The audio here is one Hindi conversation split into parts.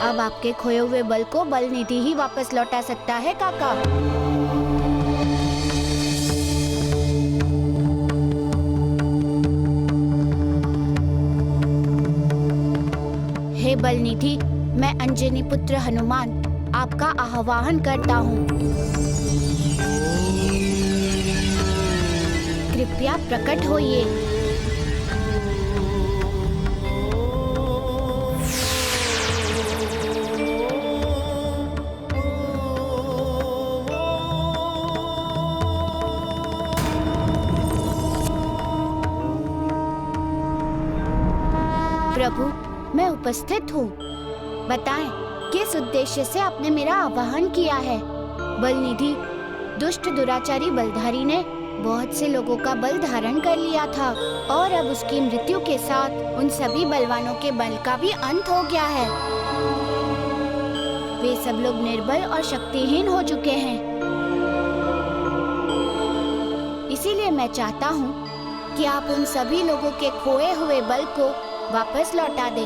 अब आपके खोए हुए बल को बलनिधि ही वापस लौटा सकता है काका। हे बलनिधि, मैं अंजनी पुत्र हनुमान आपका आह्वान करता हूँ। कृपया प्रकट होइए। प्रभु, मैं उपस्थित हूँ। बताएं, किस उद्देश्य से आपने मेरा आह्वान किया है? बलनिधि, दुष्ट दुराचारी बलधारी ने बहुत से लोगों का बल धारण कर लिया था और अब उसकी मृत्यु के साथ उन सभी बलवानों के बल का भी अंत हो गया है। वे सब लोग निर्बल और शक्तिहीन हो चुके हैं। इसीलिए मैं चाहता हूँ कि आप उन सभी लोगों के खोए हुए बल को वापस लौटा दे,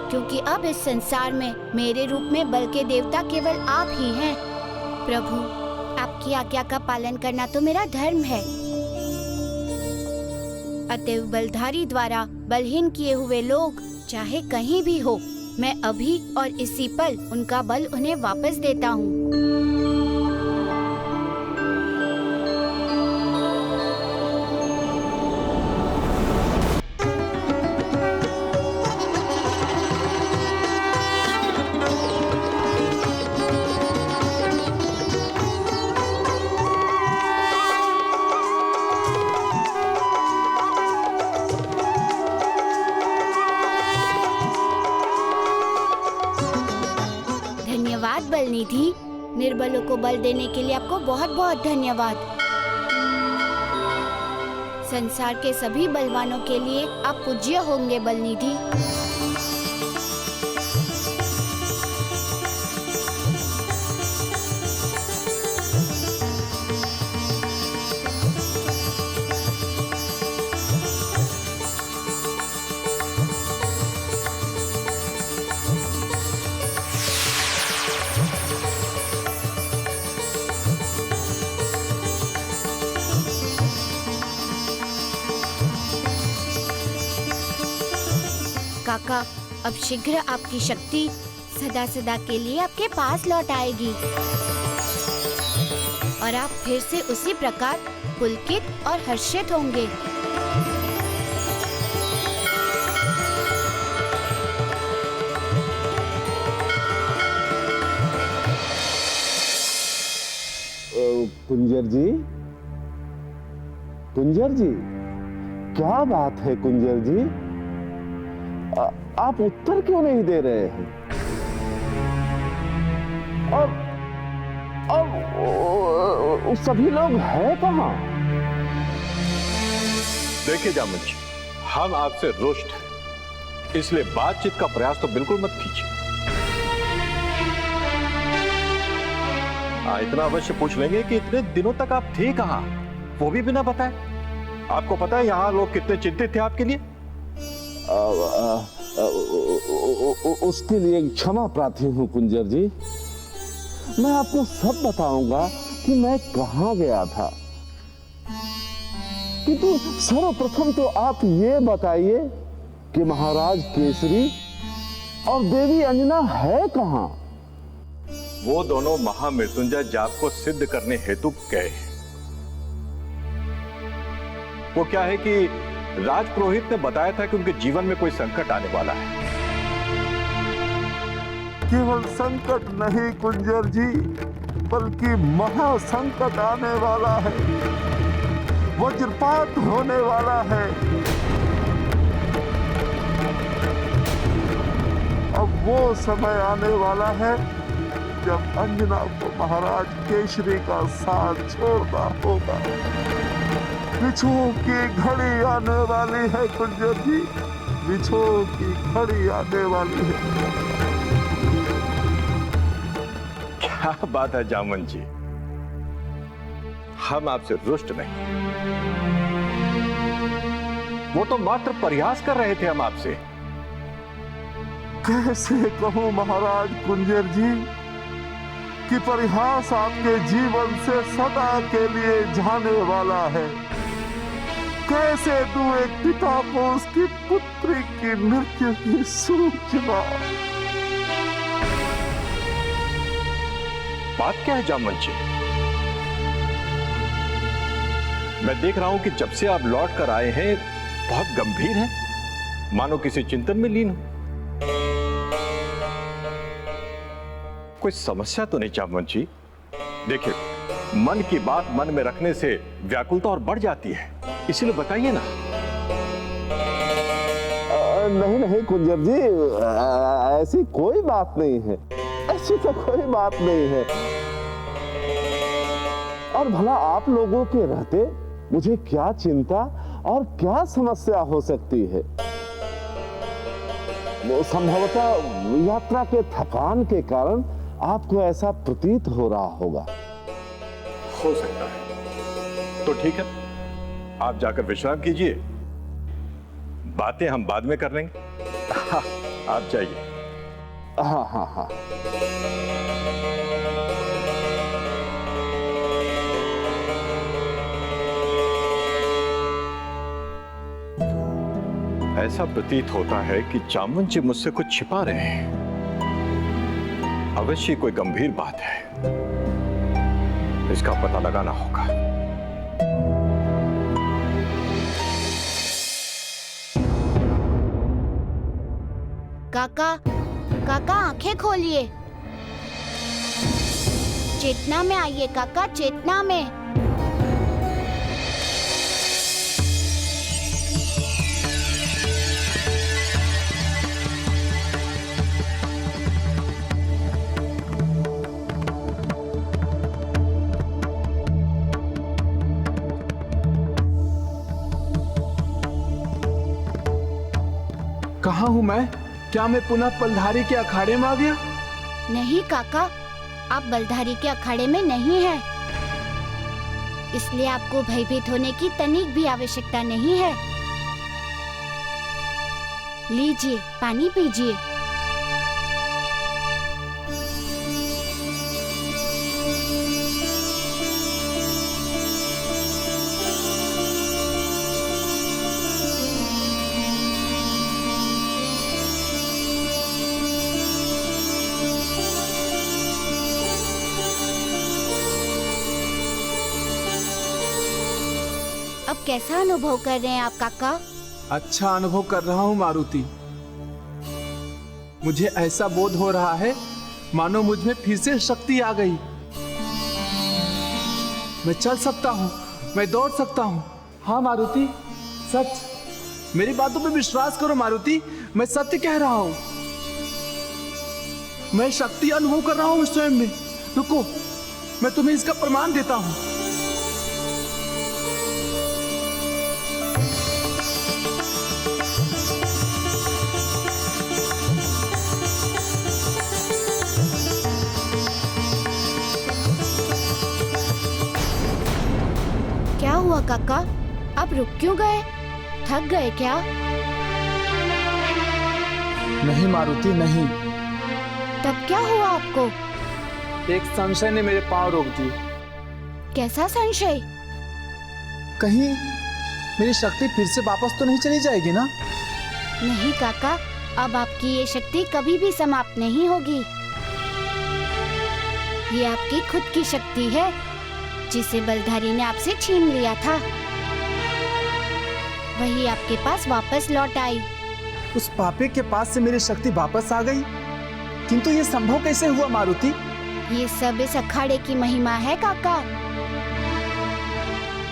क्योंकि अब इस संसार में मेरे रूप में बल के देवता केवल आप ही हैं। प्रभु, आपकी आज्ञा का पालन करना तो मेरा धर्म है। अतएव बलधारी द्वारा बलहीन किए हुए लोग चाहे कहीं भी हो, मैं अभी और इसी पल उनका बल उन्हें वापस देता हूँ। धन्यवाद बलनिधि, निर्बलों को बल देने के लिए आपको बहुत बहुत धन्यवाद। संसार के सभी बलवानों के लिए आप पूज्य होंगे बलनिधि। काका, अब शीघ्र आपकी शक्ति सदा सदा के लिए आपके पास लौट आएगी और आप फिर से उसी प्रकार पुलकित और हर्षित होंगे। कुंजर जी, कुंजर जी, क्या बात है कुंजर जी? आप उत्तर क्यों नहीं दे रहे हैं? और सभी लोग हैं कहाँ? देखिए जामुन जी, हम आपसे रुष्ट हैं, इसलिए बातचीत का प्रयास तो बिल्कुल मत कीजिए। इतना अवश्य पूछ लेंगे कि इतने दिनों तक आप थे कहाँ, वो भी बिना बताए। आपको पता है यहाँ लोग कितने चिंतित थे आपके लिए। उसके लिए क्षमा प्रार्थी हूँ कुंजर जी। मैं आपको सब बताऊंगा कि मैं कहाँ गया था, किंतु सर्वप्रथम तो आप ये बताइए कि महाराज केसरी और देवी अंजना है कहाँ? वो दोनों महामृत्युंजय जाप को सिद्ध करने हेतु गए हैं। वो क्या है कि राजपुरोहित ने बताया था कि उनके जीवन में कोई संकट आने वाला है। केवल संकट नहीं कुंजर जी, बल्कि महासंकट आने वाला है। वज्रपात होने वाला है। अब वो समय आने वाला है जब अंजना को महाराज केसरी का साथ छोड़ना होगा। बिछोह की घड़ी आने वाली है कुंजर जी, बिछोह की घड़ी आने वाली है। क्या बात है जामुन जी, हम आपसे रुष्ट नहीं, वो तो मात्र प्रयास कर रहे थे हम आपसे। कैसे कहूं महाराज कुंजर जी कि परिहास आपके जीवन से सदा के लिए जाने वाला है। कैसे दूं एक पिता को उसकी पुत्री की मृत्यु की सूचना। बात क्या है जामवंत जी? मैं देख रहा हूं कि जब से आप लौट कर आए हैं बहुत गंभीर हैं, मानो किसी चिंतन में लीन हो। कोई समस्या तो नहीं जामवंत जी? देखिए, मन की बात मन में रखने से व्याकुलता और बढ़ जाती है, इसीलिए बताइए ना। नहीं नहीं कुंजर जी, ऐसी कोई बात नहीं है, ऐसी तो कोई बात नहीं है। और भला आप लोगों के रहते मुझे क्या चिंता और क्या समस्या हो सकती है। संभवतः यात्रा के थकान के कारण आपको ऐसा प्रतीत हो रहा होगा। हो सकता है, तो ठीक है, आप जाकर विश्राम कीजिए, बातें हम बाद में कर लेंगे। आप जाइए। हाँ हाँ हाँ। ऐसा प्रतीत होता है कि जामवंत जी मुझसे कुछ छिपा रहे हैं। अवश्य कोई गंभीर बात है, इसका पता लगाना होगा। काका, काका आंखें खोलिए, चेतना में आइए काका, चेतना में। कहाँ हूँ मैं? क्या मैं पुनः बलधारी के अखाड़े में आ गया? नहीं काका, आप बलधारी के अखाड़े में नहीं हैं। इसलिए आपको भयभीत होने की तनिक भी आवश्यकता नहीं है। लीजिए, पानी पीजिए। अब कैसा अनुभव कर रहे हैं आप काका? अच्छा अनुभव कर रहा हूँ मारुति। मुझे ऐसा बोध हो रहा है मानो मुझ में फिर से शक्ति आ गई। मैं चल सकता हूँ, मैं दौड़ सकता हूँ। हाँ मारुति, सच। मेरी बातों पे विश्वास करो मारुति, मैं सत्य कह रहा हूँ। मैं शक्ति अनुभव कर रहा हूँ स्वयं में। रुको, मैं तुम्हें इसका प्रमाण देता हूँ। क्या हुआ काका? आप रुक क्यों गए? थक गए क्या? नहीं मारुति, नहीं। तब क्या हुआ आपको? एक संशय ने मेरे पांव रोक दिए। कैसा संशय? कहीं मेरी शक्ति फिर से वापस तो नहीं चली जाएगी ना? नहीं काका, अब आपकी ये शक्ति कभी भी समाप्त नहीं होगी। ये आपकी खुद की शक्ति है जिसे बलधारी ने आपसे छीन लिया था। वही आपके पास वापस लौट आई। उस पापी के पास से मेरी शक्ति वापस आ गई, किंतु ये संभव कैसे हुआ मारुति? ये सब इस अखाड़े की महिमा है काका।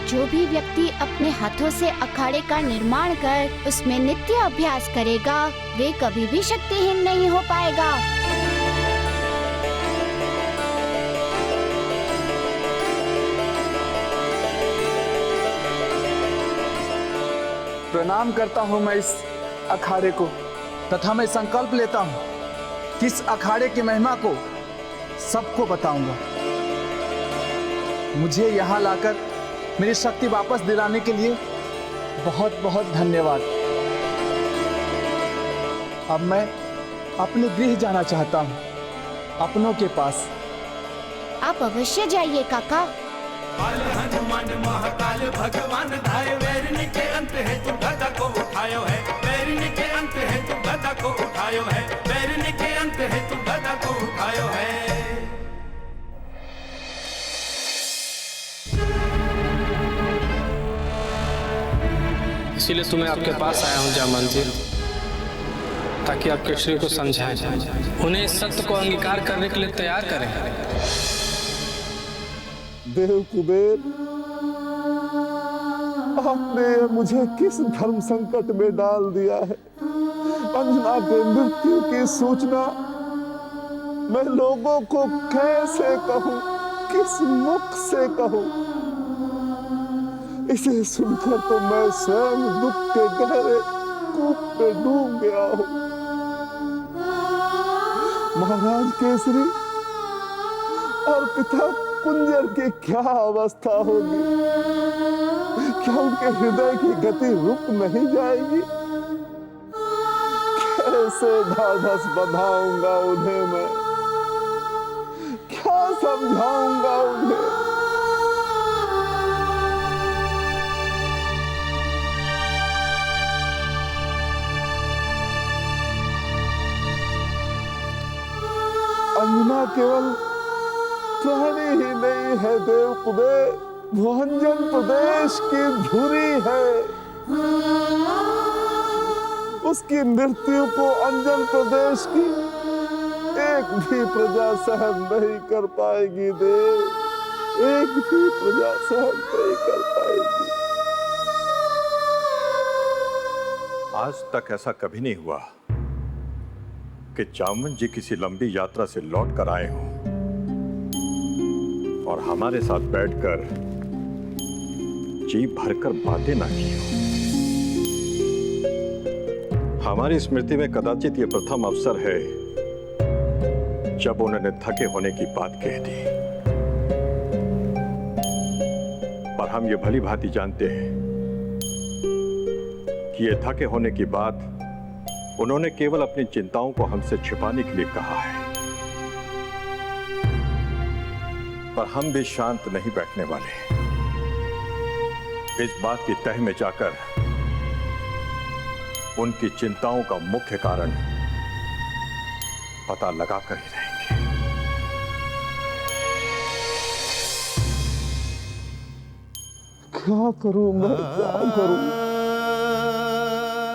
जो भी व्यक्ति अपने हाथों से अखाड़े का निर्माण कर उसमें नित्य अभ्यास करेगा, वे कभी भी शक्तिहीन नहीं हो पाएगा। प्रणाम करता हूँ मैं इस अखाड़े को, तथा मैं संकल्प लेता हूँ कि इस अखाड़े की महिमा को सबको बताऊंगा। मुझे यहाँ लाकर मेरी शक्ति वापस दिलाने के लिए बहुत बहुत धन्यवाद। अब मैं अपने गृह जाना चाहता हूँ, अपनों के पास। आप अवश्य जाइए काका। काल हनुमान महाकाल भगवान धाय, वैरिणी के अंत है तू गदा को उठायो है, वैरिणी के अंत है तू गदा को उठायो है, वैरिणी के अंत है तू गदा को उठायो है। इसीलिए तुम्हें आपके पास आया हूँ जामवंत जी, ताकि आप केसरी को समझाएं, उन्हें इस सत्य को अंगीकार करने के लिए तैयार करें। देव कुबेर, आपने मुझे किस धर्म संकट में डाल दिया है। अंजना के मृत्यु की सूचना मैं लोगों को कैसे कहूं, किस मुख से कहूं। इसे सुनकर तो मैं स्वयं दुख के गहरे कूप में डूब गया हूं। महाराज केसरी और पिता कुंजर की क्या अवस्था होगी? क्या उनके हृदय की गति रुक नहीं जाएगी? कैसे ढाढ़स बंधाऊंगा उन्हें मैं, क्या समझाऊंगा उन्हें? अंजना केवल प्राणी ही नहीं है देव कुबेर, वो अंजन प्रदेश की धुरी है। उसकी मृत्यु को अंजन प्रदेश की एक भी प्रजा सहन नहीं कर पाएगी देव, एक भी प्रजा सहन नहीं कर पाएगी। आज तक ऐसा कभी नहीं हुआ कि जामवंत जी किसी लंबी यात्रा से लौट कर आए हों और हमारे साथ बैठकर जी भरकर बातें ना की हो। हमारी स्मृति में कदाचित यह प्रथम अवसर है जब उन्होंने थके होने की बात कह दी। पर हम ये भली भांति जानते हैं कि ये थके होने की बात उन्होंने केवल अपनी चिंताओं को हमसे छिपाने के लिए कहा है। पर हम भी शांत नहीं बैठने वाले। इस बात की तह में जाकर उनकी चिंताओं का मुख्य कारण पता लगाकर ही रहेंगे। क्या करूं मैं, क्या करूं?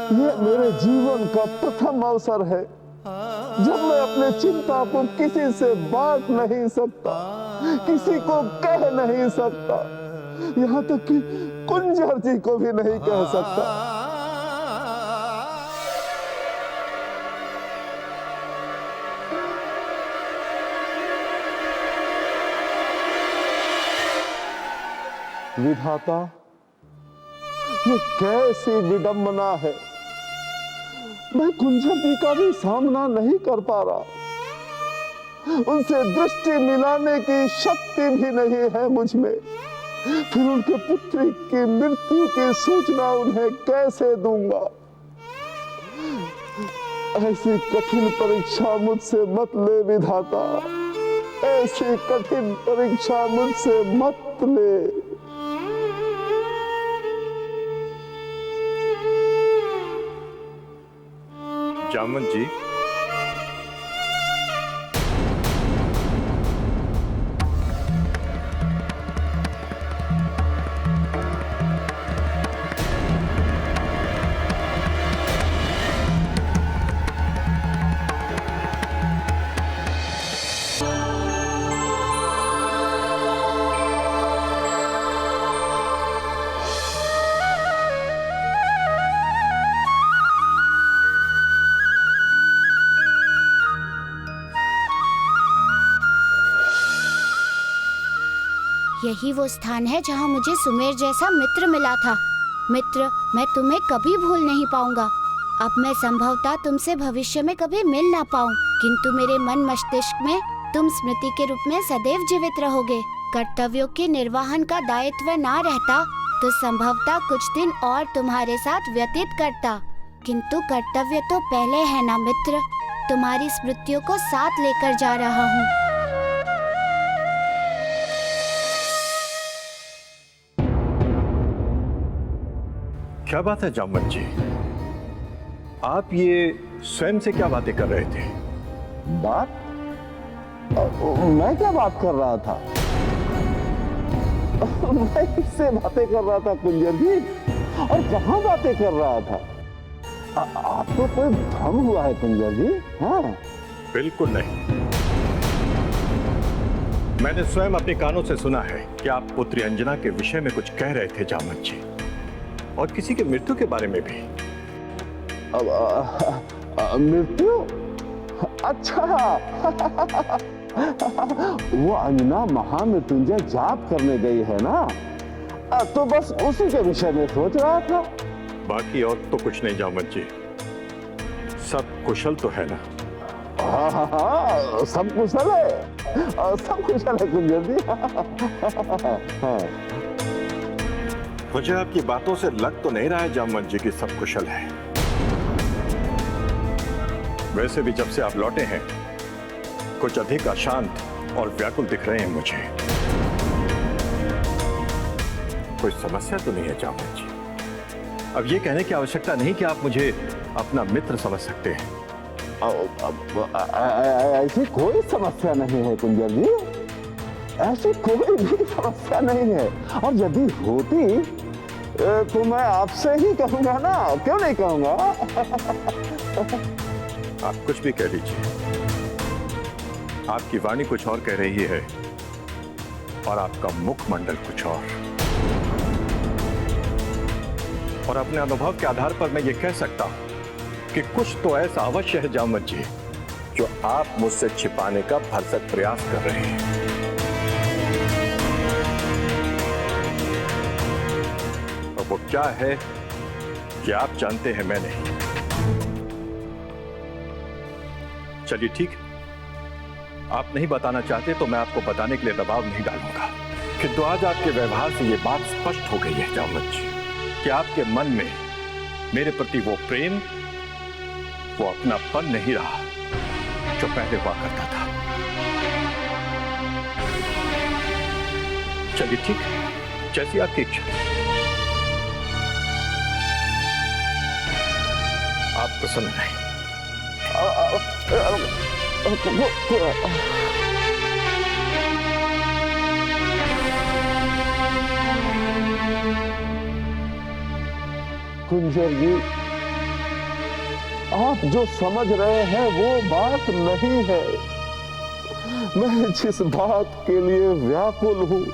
यह मेरे जीवन का प्रथम अवसर है जब मैं अपने चिंता को किसी से बांट नहीं सकता, किसी को कह नहीं सकता, यहाँ तक कि कुंजर जी को भी नहीं कह सकता। विधाता, ये कैसी विडंबना है। मैं कुंजर जी का भी सामना नहीं कर पा रहा, उनसे दृष्टि मिलाने की शक्ति भी नहीं है मुझ में। फिर उनके पुत्री की मृत्यु की सूचना उन्हें कैसे दूंगा? ऐसी कठिन परीक्षा मुझसे मत ले विधाता, ऐसी कठिन परीक्षा मुझसे मत ले। जामवंत जी, यही वो स्थान है जहाँ मुझे सुमेर जैसा मित्र मिला था। मित्र, मैं तुम्हें कभी भूल नहीं पाऊंगा। अब मैं संभवतः तुमसे भविष्य में कभी मिल ना पाऊं, किंतु मेरे मन मस्तिष्क में तुम स्मृति के रूप में सदैव जीवित रहोगे। कर्तव्यों के निर्वहन का दायित्व ना रहता तो संभवतः कुछ दिन और तुम्हारे साथ व्यतीत करता, किंतु कर्तव्य तो पहले है ना मित्र। तुम्हारी स्मृतियों को साथ लेकर जा रहा हूँ। क्या बात है जामवंत जी, आप ये स्वयं से क्या बातें कर रहे थे? बात? मैं क्या बात कर रहा था? मैं किससे बातें कर रहा था कुंजर जी, और कहाँ बातें कर रहा था? आपको कोई भ्रम हुआ है कुंजर जी? हाँ? बिल्कुल नहीं। मैंने स्वयं अपने कानों से सुना है कि आप पुत्री अंजना के विषय में कुछ कह रहे थे जामवंत जी, और किसी के मृत्यु के बारे में भी। मृत्यु? अच्छा। वो अंजना महामृत्युंजय जाप करने गई है ना, तो बस उसी के विषय में सोच रहा था। बाकी और तो कुछ नहीं जामवंत जी, सब कुशल तो है ना? हाँ, सब कुशल है, सब कुशल है कुंजर जी। हाँ। मुझे आपकी बातों से लग तो नहीं रहा है जामवंत जी कि सब कुशल है। वैसे भी जब से आप लौटे हैं कुछ अधिक अशांत और व्याकुल दिख रहे हैं मुझे। कोई समस्या तो नहीं है जामवंत जी? अब ये कहने की आवश्यकता नहीं कि आप मुझे अपना मित्र समझ सकते हैं। ऐसी कोई समस्या नहीं है कुंजर जी, ऐसी कोई भी समस्या नहीं है, और यदि होती तो मैं आपसे ही कहूंगा ना, क्यों नहीं कहूंगा? आप कुछ भी कह लीजिए, आपकी वाणी कुछ और कह रही है और आपका मुखमंडल कुछ और अपने अनुभव के आधार पर मैं ये कह सकता हूं कि कुछ तो ऐसा अवश्य है जामवंत जी जो आप मुझसे छिपाने का भरसक प्रयास कर रहे हैं। और वो क्या है ये आप जानते हैं, मैं नहीं। चलिए ठीक है, आप नहीं बताना चाहते तो मैं आपको बताने के लिए दबाव नहीं डालूंगा, किंतु आज आपके व्यवहार से ये बात स्पष्ट हो गई है जामवंत जी कि आपके मन में मेरे प्रति वो प्रेम, वो अपनापन नहीं रहा जो पहले हुआ करता था। चलिए ठीक है, जैसी आपकी इच्छा। आप प्रसन्न नहीं? कुंजर जी, आप जो समझ रहे हैं वो बात नहीं है। मैं जिस बात के लिए व्याकुल हूं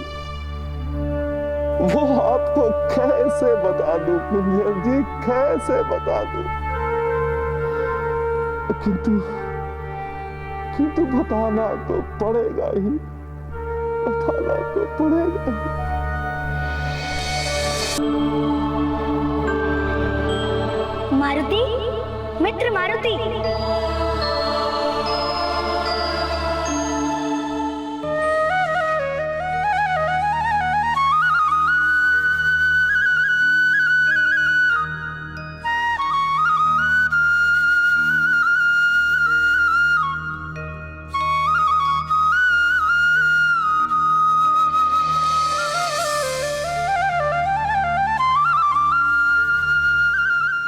वो आपको कैसे बता दूं कुंजर जी, कैसे बता दूं? किंतु बताना तो पड़ेगा ही, बताना तो पड़ेगा ही। मारुति, मित्र मारुति।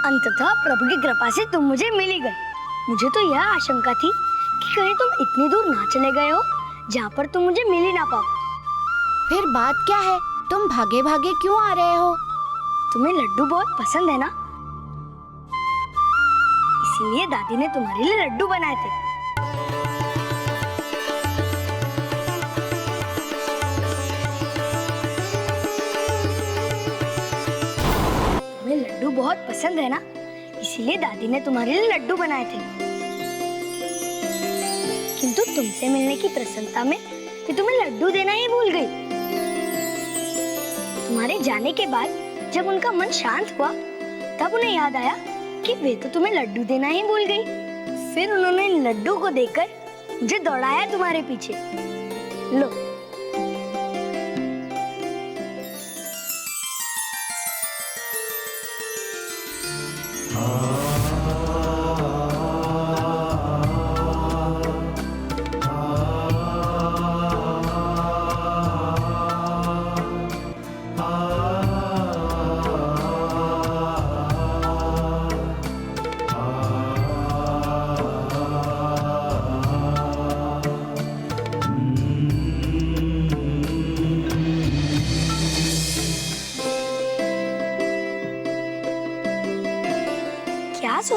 अंततः प्रभु की कृपा से तुम मुझे मिल ही गए। मुझे तो यह आशंका थी कि कहीं तुम इतनी दूर ना चले गए हो जहाँ पर तुम मुझे मिल ही ना पाओ। फिर बात क्या है? तुम भागे भागे क्यों आ रहे हो? तुम्हें लड्डू बहुत पसंद है ना, इसीलिए दादी ने तुम्हारे लिए लड्डू बनाए थे। तुम्हें लड्डू बहुत पसंद है ना, इसीलिए दादी ने तुम्हारे लिए लड्डू बनाए थे। किंतु तुमसे मिलने की प्रसन्नता में मैं तुम्हें लड्डू देना ही भूल गई। तुम्हारे जाने के बाद जब उनका मन शांत हुआ तब उन्हें याद आया कि वे तो तुम्हें लड्डू देना ही भूल गई। फिर उन्होंने इन लड्डू को देकर मुझे दौड़ाया तुम्हारे पीछे। लो,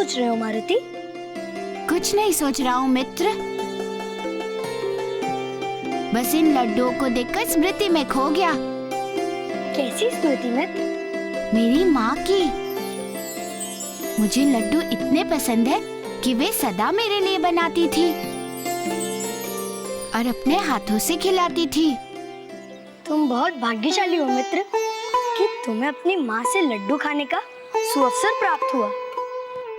सोच रहे हो मारुति? कुछ नहीं सोच रहा हूँ मित्र, बस इन लड्डुओं को देखकर स्मृति में खो गया। कैसी स्मृति मित्र? मेरी माँ की। मुझे लड्डू इतने पसंद है कि वे सदा मेरे लिए बनाती थी और अपने हाथों से खिलाती थी। तुम बहुत भाग्यशाली हो मित्र कि तुम्हें अपनी माँ से लड्डू खाने का सुअवसर प्राप्त हुआ।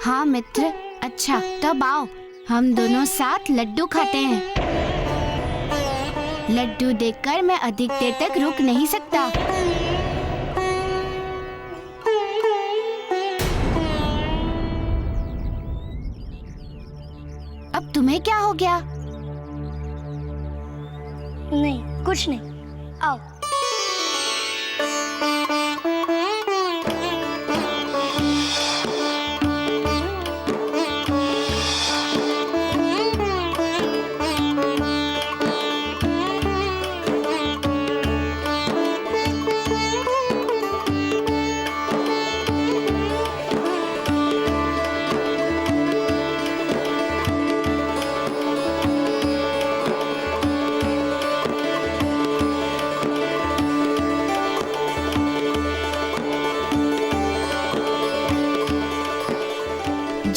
हाँ मित्र, अच्छा तब आओ हम दोनों साथ लड्डू खाते हैं। लड्डू देखकर मैं अधिक देर तक रुक नहीं सकता। अब तुम्हें क्या हो गया? नहीं, कुछ नहीं। आओ।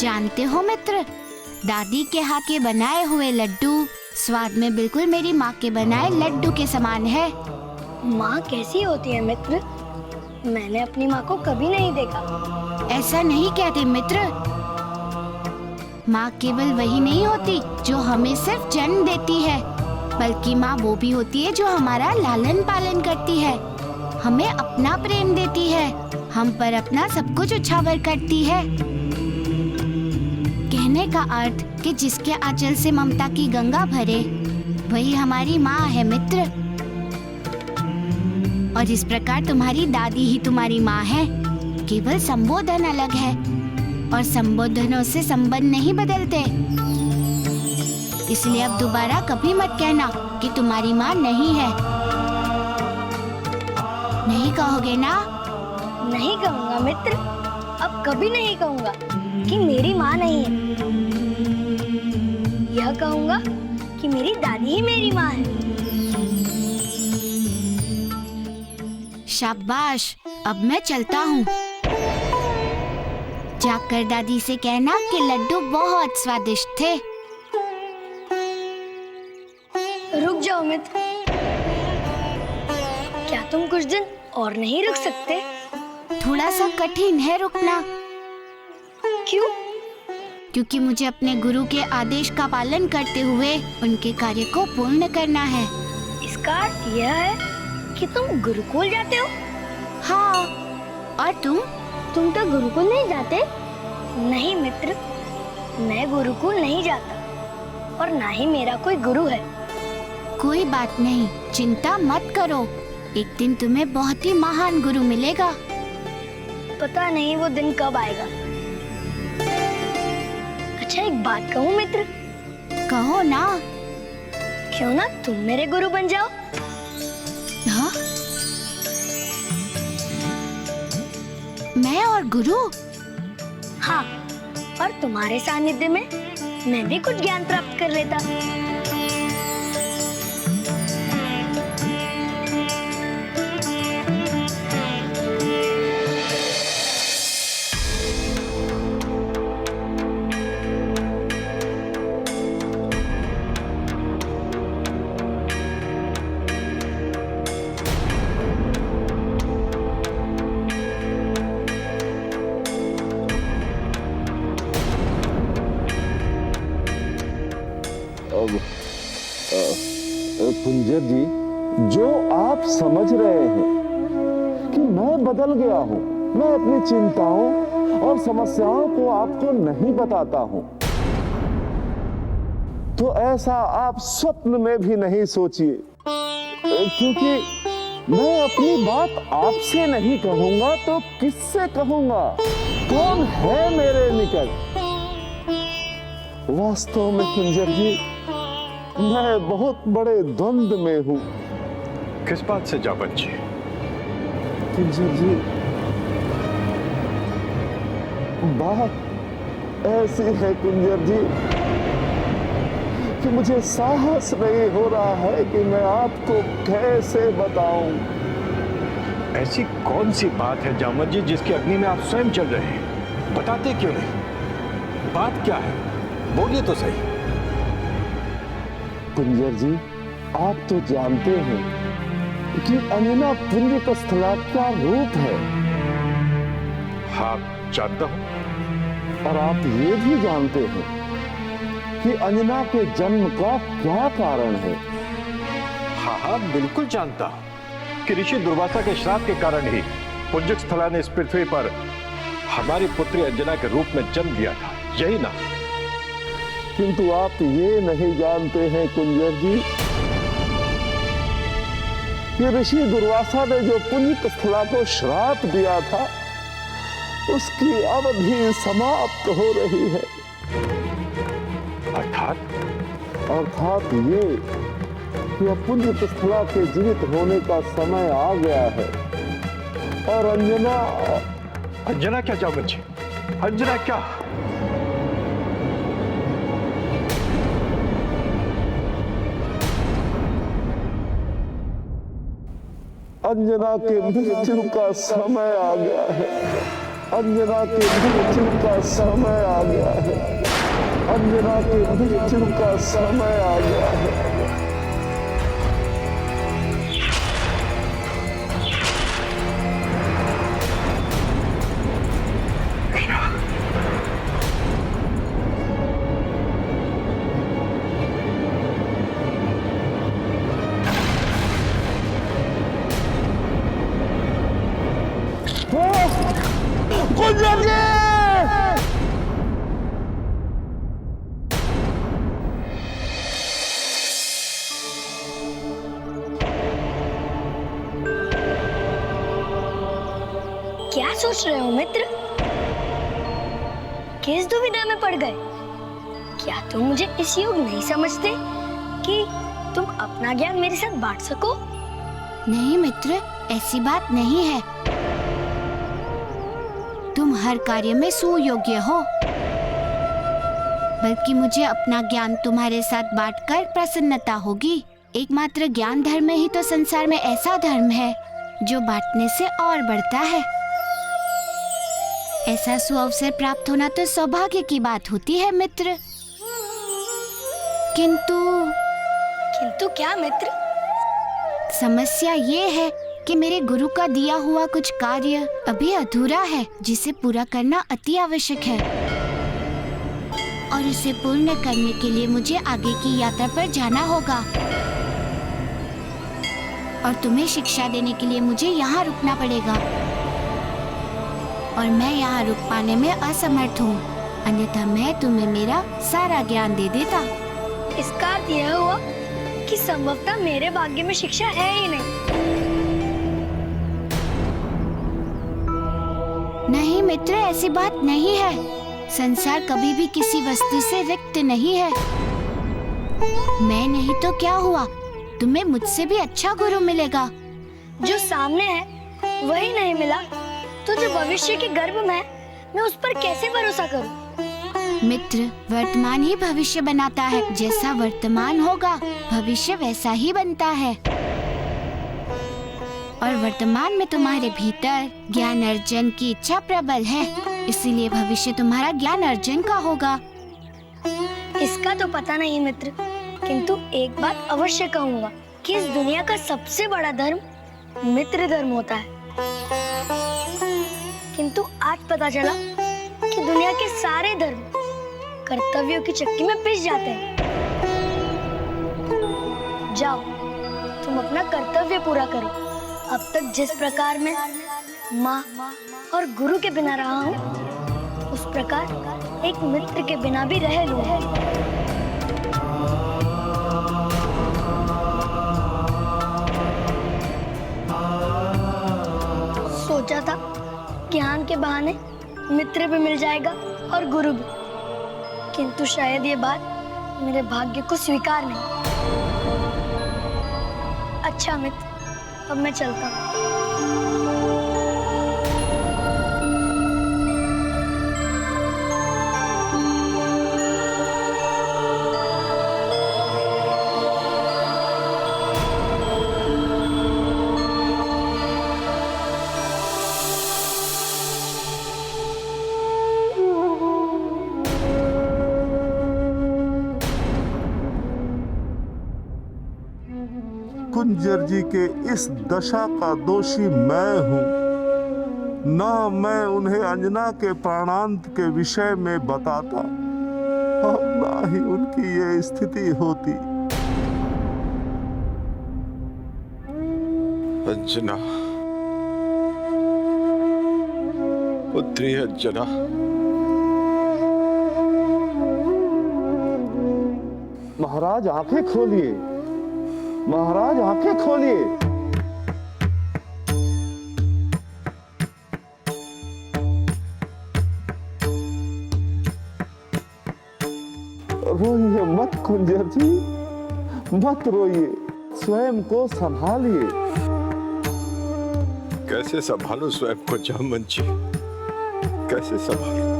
जानते हो मित्र, दादी के हाथ के बनाए हुए लड्डू स्वाद में बिल्कुल मेरी माँ के बनाए लड्डू के समान है। माँ कैसी होती है मित्र? मैंने अपनी माँ को कभी नहीं देखा। ऐसा नहीं कहते मित्र, माँ केवल वही नहीं होती जो हमें सिर्फ जन्म देती है, बल्कि माँ वो भी होती है जो हमारा लालन पालन करती है, हमें अपना प्रेम देती है, हम पर अपना सब कुछ उछावर करती है। कहने का अर्थ कि जिसके आंचल से ममता की गंगा भरे वही हमारी माँ है मित्र। और इस प्रकार तुम्हारी दादी ही तुम्हारी माँ है, केवल संबोधन अलग है और संबोधनों से संबंध नहीं बदलते। इसलिए अब दोबारा कभी मत कहना कि तुम्हारी माँ नहीं है। नहीं कहोगे ना? नहीं कहूँगा मित्र, अब कभी नहीं कहूँगा कि मेरी माँ नहीं है। यह कहूँगा कि मेरी दादी ही मेरी माँ है। शाबाश, अब मैं चलता हूँ। जाकर दादी से कहना कि लड्डू बहुत स्वादिष्ट थे। रुक जाओ मित्र, क्या तुम कुछ दिन और नहीं रुक सकते? थोड़ा सा कठिन है रुकना। क्यों? क्योंकि मुझे अपने गुरु के आदेश का पालन करते हुए उनके कार्य को पूर्ण करना है। इसका अर्थ यह है कि तुम गुरुकुल जाते हो? हाँ, और तुम? तुम तो गुरुकुल नहीं जाते? नहीं मित्र, मैं गुरुकुल नहीं जाता और ना ही मेरा कोई गुरु है। कोई बात नहीं, चिंता मत करो, एक दिन तुम्हें बहुत ही महान गुरु मिलेगा। पता नहीं वो दिन कब आएगा। अच्छा एक बात कहूँ मित्र? कहो ना। क्यों ना तुम मेरे गुरु बन जाओ? हाँ? मैं और गुरु? हाँ, और तुम्हारे सानिध्य में मैं भी कुछ ज्ञान प्राप्त कर लेता। कुंजर जी, जो आप समझ रहे हैं कि मैं बदल गया हूं, मैं अपनी चिंताओं और समस्याओं को आपको नहीं बताता हूं, तो ऐसा आप स्वप्न में भी नहीं सोचिए, क्योंकि मैं अपनी बात आपसे नहीं कहूंगा तो किससे कहूंगा? कौन है मेरे निकट? वास्तव में कुंजर जी, मैं बहुत बड़े द्वंद में हूँ। किस बात से जावत जी? कुंजर जी, ऐसी है कुंजर जी कि मुझे साहस नहीं हो रहा है कि मैं आपको कैसे बताऊं। ऐसी कौन सी बात है जामवंत जी जिसकी अग्नि में आप स्वयं चल रहे हैं? बताते क्यों नहीं? बात क्या है? बोलिए तो सही। कुंजर जी, आप तो जानते हैं कि अंजना पुण्य का स्थला का रूप है। हाँ, जानता हूं। और आप ये भी जानते हैं कि अंजना के जन्म का क्या कारण है। हाँ हाँ, बिल्कुल जानता हूं कि ऋषि दुर्वासा के श्राप के कारण ही पुंजक स्थला ने इस पृथ्वी पर हमारी पुत्री अंजना के रूप में जन्म लिया था, यही ना? किंतु आप ये नहीं जानते हैं कुंजर जी कि ऋषि दुर्वासा ने जो पुंजक स्थला को श्राप दिया था उसकी अवधि समाप्त हो रही है। अर्थात ये कि अब पुंजक स्थला के जीवित होने का समय आ गया है और अंजना क्या जाओ बच्चे? अंजना क्या? अंजना के मृत्यु का समय आ गया है। अंजना के मृत्यु का समय आ गया है। अंजना के मृत्यु का समय आ गया है। कुंजर जी! क्या सोच रहे हो मित्र? किस दुविधा में पड़ गए? क्या तुम मुझे इस योग्य नहीं समझते कि तुम अपना ज्ञान मेरे साथ बांट सको? नहीं मित्र, ऐसी बात नहीं है। तुम हर कार्य में सुयोग्य हो, बल्कि मुझे अपना ज्ञान तुम्हारे साथ बांटकर प्रसन्नता होगी। एकमात्र ज्ञान धर्म ही तो संसार में ऐसा धर्म है जो बांटने से और बढ़ता है। ऐसा सुअवसर प्राप्त होना तो सौभाग्य की बात होती है मित्र। किंतु क्या मित्र? समस्या ये है कि मेरे गुरु का दिया हुआ कुछ कार्य अभी अधूरा है, जिसे पूरा करना अति आवश्यक है। और इसे पूर्ण करने के लिए मुझे आगे की यात्रा पर जाना होगा। और तुम्हें शिक्षा देने के लिए मुझे यहाँ रुकना पड़ेगा। और मैं यहाँ रुक पाने में असमर्थ हूँ, अन्यथा मैं तुम्हें मेरा सारा ज्ञान दे देता। इसका अर्थ यह हुआ कि संभवतः मेरे भाग्य में शिक्षा है ही नहीं। नहीं मित्र, ऐसी बात नहीं है। संसार कभी भी किसी वस्तु से रिक्त नहीं है। मैं नहीं तो क्या हुआ, तुम्हें मुझसे भी अच्छा गुरु मिलेगा। जो सामने है वही नहीं मिला तो जो भविष्य के गर्भ में है, मैं उस पर कैसे भरोसा करूं? मित्र, वर्तमान ही भविष्य बनाता है। जैसा वर्तमान होगा, भविष्य वैसा ही बनता है। और वर्तमान में तुम्हारे भीतर ज्ञान अर्जन की इच्छा प्रबल है, इसीलिए भविष्य तुम्हारा ज्ञान अर्जन का होगा। इसका तो पता नहीं मित्र, किंतु एक बात अवश्य कहूँगा कि इस दुनिया का सबसे बड़ा धर्म मित्र धर्म होता है। किंतु आज पता चला कि दुनिया के सारे धर्म कर्तव्यों की चक्की में पिस जाते हैं। जाओ, तुम अपना कर्तव्य पूरा करो। अब तक जिस प्रकार मैं माँ और गुरु के बिना रहा हूँ, उस प्रकार एक मित्र के बिना भी रह लूँगा। सोचा था ज्ञान के बहाने मित्र भी मिल जाएगा और गुरु भी, किंतु शायद ये बात मेरे भाग्य को स्वीकार नहीं। अच्छा मित्र, अब मैं चलता हूँ। कुंजर जी के इस दशा का दोषी मैं हूं। ना मैं उन्हें अंजना के प्राणांत के विषय में बताता और ना ही उनकी ये स्थिति होती। अंजना, पुत्री अंजना, महाराज आंखें खोलिए, महाराज आंखें खोलिए। रोइए मत कुंजर जी, मत रोइए, स्वयं को संभालिए। कैसे संभालूं स्वयं को जामन जी, कैसे संभालूं?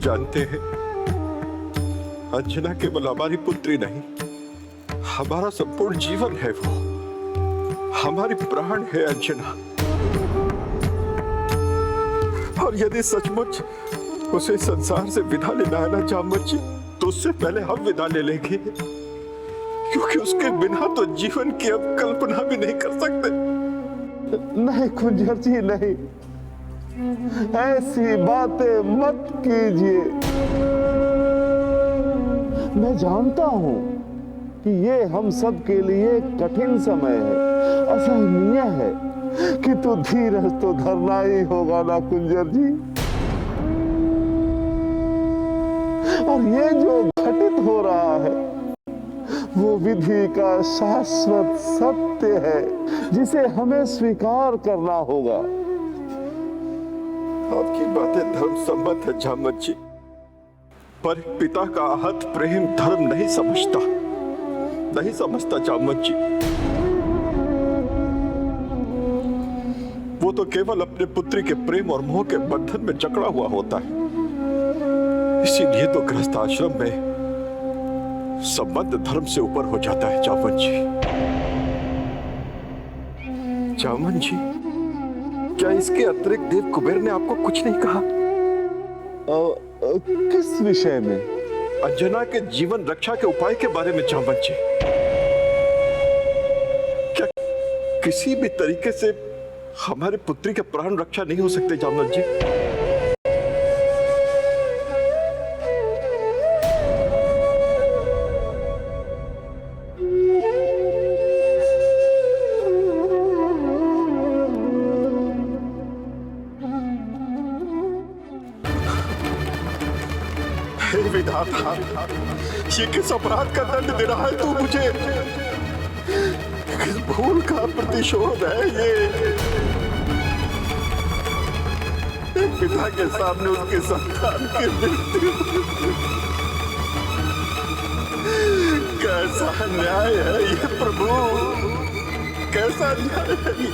जानते हैं, अंजना केवल हमारी पुत्री नहीं, हमारा संपूर्ण जीवन है। वो हमारी प्राण है अंजना। और यदि सचमुच उसे संसार से विदा लेना है ना जामन जी, तो उससे पहले हम विदा ले लेंगे, क्योंकि उसके बिना तो जीवन की अब कल्पना भी नहीं कर सकते। नहीं कुंजर जी नहीं, ऐसी बातें मत कीजिए। मैं जानता हूं कि ये हम सब के लिए कठिन समय है, असहनीय है, किंतु धीरज तो धरना ही होगा ना कुंजर जी। और ये जो घटित हो रहा है वो विधि का शाश्वत सत्य है, जिसे हमें स्वीकार करना होगा। आपकी बातें धर्म सम्मत है जामन जी, पर पिता का आहत प्रेम धर्म नहीं समझता जामन जी। वो तो केवल अपने पुत्री के प्रेम और मोह के बंधन में जकड़ा हुआ होता है। इसीलिए तो गृहस्थ आश्रम में संबंध धर्म से ऊपर हो जाता है जामन जी। जामन जी, क्या इसके अतिरिक्त देव कुबेर ने आपको कुछ नहीं कहा? किस विषय में? अंजना के जीवन रक्षा के उपाय के बारे में जामन जी। क्या किसी भी तरीके से हमारे पुत्री के प्राण रक्षा नहीं हो सकते जामन जी? विधाता, ये किस अपराध का दंड दे रहा है तू मुझे? किस भूल का प्रतिशोध है ये? एक पिता के सामने उसके संतान की मृत्यु, कैसा न्याय है ये प्रभु, कैसा न्याय है ये?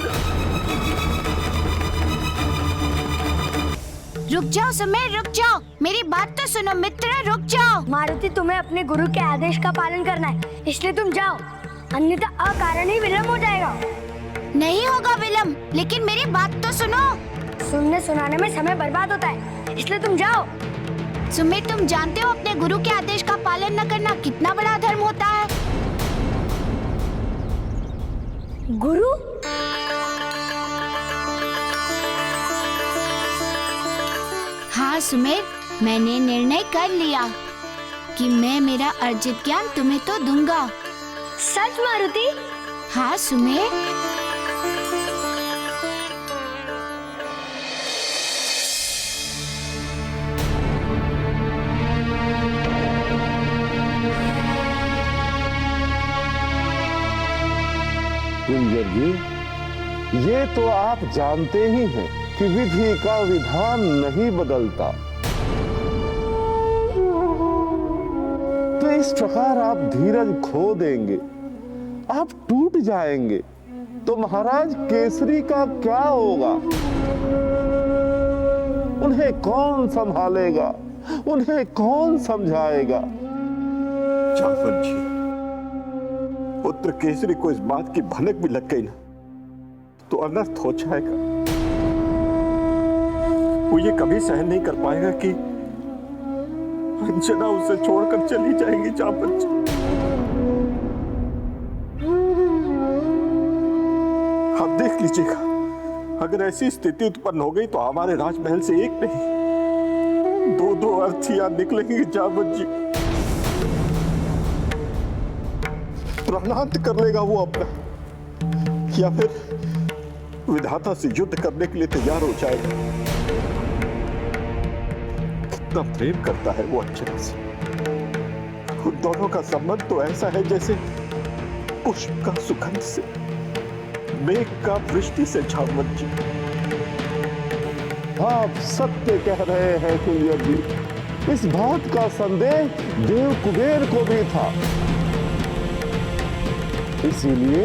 रुक जाओ सुमेर, रुक जाओ, मेरी बात तो सुनो मित्र, रुक जाओ। मारुति, तुम्हें अपने गुरु के आदेश का पालन करना है, इसलिए तुम जाओ, अन्यथा अकारण ही विलम्ब हो जाएगा। नहीं होगा विलम्ब, लेकिन मेरी बात तो सुनो। सुनने सुनाने में समय बर्बाद होता है, इसलिए तुम जाओ। सुमेर, तुम जानते हो अपने गुरु के आदेश का पालन न करना कितना बड़ा धर्म होता है। गुरु? हाँ सुमेर, मैंने निर्णय कर लिया कि मैं मेरा अर्जित ज्ञान तुम्हें तो दूंगा। सच मारुति? हाँ सुमेर। कुंजर जी, ये तो आप जानते ही हैं कि विधि का विधान नहीं बदलता। तो इस प्रकार आप धीरज खो देंगे, आप टूट जाएंगे, तो महाराज केसरी का क्या होगा? उन्हें कौन संभालेगा? उन्हें कौन समझाएगा? जामन जी, पुत्र केसरी को इस बात की भनक भी लग गई ना, तो अनर्थ हो जाएगा। वो ये कभी सहन नहीं कर पाएगा कि अंजना उसे छोड़कर चली जाएगी जामन जी। देख लीजिएगा, अगर ऐसी स्थिति उत्पन्न हो गई तो हमारे राजमहल से एक नहीं, दो अर्थियां निकलेंगी जामवंत जी। प्राणांत कर लेगा वो अपना, या फिर विधाता से युद्ध करने के लिए तैयार हो जाएगा। कितना प्रेम करता है वो अर्चना से। उन दोनों का संबंध तो ऐसा है जैसे पुष्प का सुगंध से, मेघ का वृष्टि से। जामवंत जी, आप सत्य कह रहे हैं कुंजर जी। इस बात का संदेह देव कुबेर को भी था, इसीलिए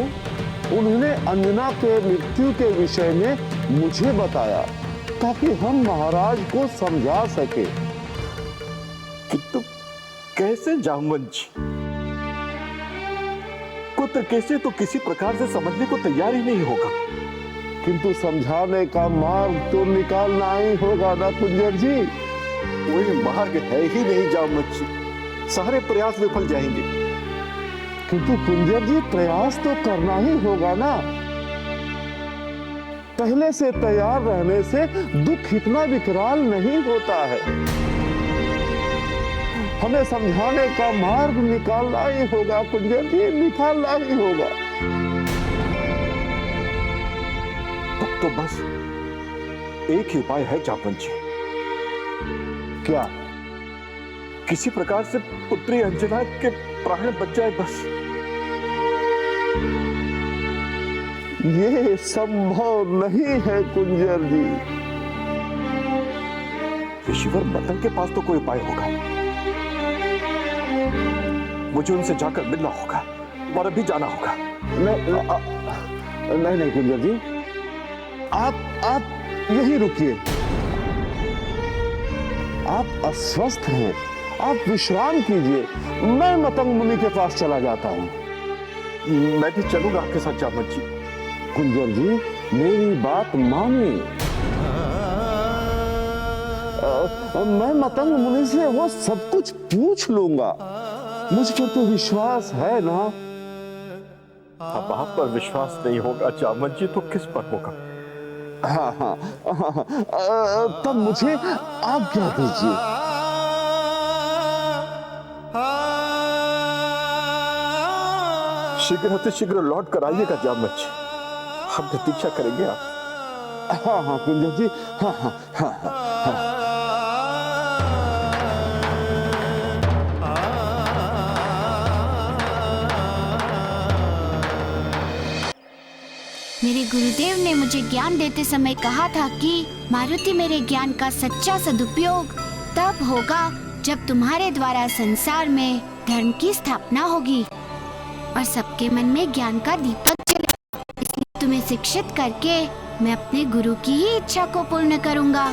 उन्होंने अंजना के मृत्यु के विषय में मुझे बताया ताकि हम महाराज को समझा सके। किंतु कैसे जामवंत जी? पुत्र कैसे तो किसी प्रकार से समझने को तैयार ही नहीं होगा। किंतु समझाने का मार्ग तो निकालना ही होगा ना कुंजर जी। वही मार्ग है ही नहीं जामवंत जी, सारे प्रयास विफल जाएंगे। किंतु कुंजर जी, प्रयास तो करना ही होगा ना। पहले से तैयार रहने से दुख इतना विकराल नहीं होता है। हमें समझाने का मार्ग निकालना ही होगा कुंजर जी, निकालना ही होगा। तब तो बस एक ही उपाय है जामवंत जी। क्या? किसी प्रकार से पुत्री अंजना के प्राण बच जाए बस। ये संभव नहीं है कुंजर जी। ऋषिवर मतन के पास तो कोई उपाय होगा। मुझे उनसे जाकर मिलना होगा और अभी जाना होगा। नहीं कुंजर जी, आप यहीं रुकिए। आप अस्वस्थ हैं, आप विश्राम कीजिए। मैं मतंग मुनि के पास चला जाता हूँ। मैं भी चलूंगा आपके साथ जामवंत जी। कुंजर जी, मेरी बात मानिए। मैं मतंग मुनि से वो सब कुछ पूछ लूंगा। मुझ पर तो विश्वास है ना। अब आप पर विश्वास नहीं होगा जामवंत जी तो किस पर होगा? हाँ, तब मुझे आज्ञा दीजिए। शीघ्र से शीघ्र लौट कर आइएगा जामवंत जी, हम प्रतीक्षा करेंगे आप। हाँ कुंजर जी, हाँ। मेरे गुरुदेव ने मुझे ज्ञान देते समय कहा था कि मारुति, मेरे ज्ञान का सच्चा सदुपयोग तब होगा जब तुम्हारे द्वारा संसार में धर्म की स्थापना होगी और सबके मन में ज्ञान का दीपक जलेगा। इसलिए तुम्हें शिक्षित करके मैं अपने गुरु की ही इच्छा को पूर्ण करूंगा।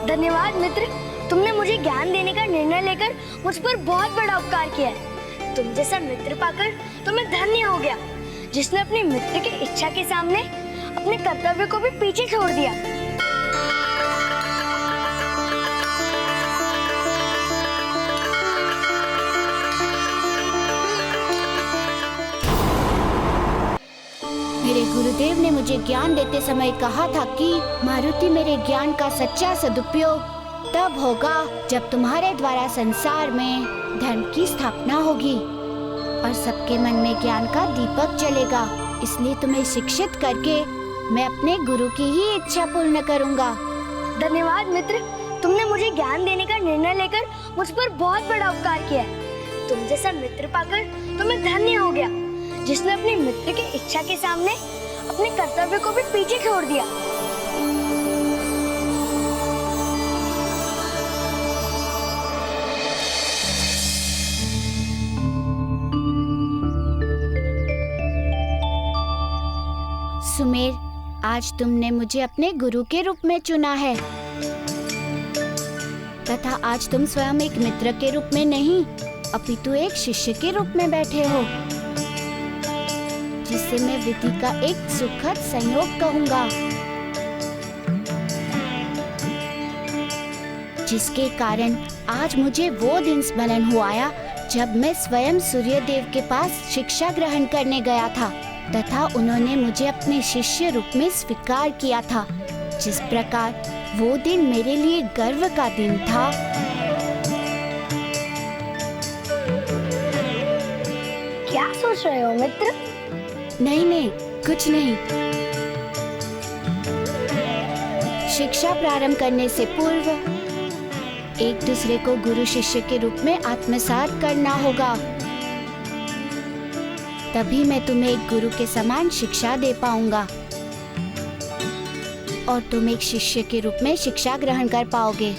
धन्यवाद मित्र, तुमने मुझे ज्ञान देने का निर्णय लेकर मुझ पर बहुत बड़ा उपकार किया है। तुम जैसा मित्र पाकर तो मैं धन्य हो गया, जिसने अपने मित्र की इच्छा के सामने अपने कर्तव्य को भी पीछे छोड़ दिया। मेरे गुरुदेव ने मुझे ज्ञान देते समय कहा था कि मारुति, मेरे ज्ञान का सच्चा सदुपयोग तब होगा जब तुम्हारे द्वारा संसार में धर्म की स्थापना होगी और सबके मन में ज्ञान का दीपक जलेगा। इसलिए तुम्हें शिक्षित करके मैं अपने गुरु की ही इच्छा पूर्ण करूंगा। धन्यवाद मित्र, तुमने मुझे ज्ञान देने का निर्णय लेकर मुझ पर बहुत बड़ा उपकार किया है। तुम जैसा मित्र पाकर तो मैं धन्य हो गया, जिसने अपने मित्र की इच्छा के सामने अपने कर्तव्य को भी पीछे छोड़ दिया। सुमेर, आज तुमने मुझे अपने गुरु के रूप में चुना है तथा आज तुम स्वयं एक मित्र के रूप में नहीं अपितु एक शिष्य के रूप में बैठे हो, जिससे मैं विधि का एक सुखद संयोग कहूंगा, जिसके कारण आज मुझे वो दिन स्मरण हुआ जब मैं स्वयं सूर्य देव के पास शिक्षा ग्रहण करने गया था तथा उन्होंने मुझे अपने शिष्य रूप में स्वीकार किया था। जिस प्रकार वो दिन मेरे लिए गर्व का दिन था, क्या सोच रहे हो मित्र? नहीं, कुछ नहीं। शिक्षा प्रारंभ करने से पूर्व एक दूसरे को गुरु शिष्य के रूप में आत्मसात करना होगा। तभी मैं तुम्हें एक गुरु के समान शिक्षा दे पाऊंगा और तुम एक शिष्य के रूप में शिक्षा ग्रहण कर पाओगे।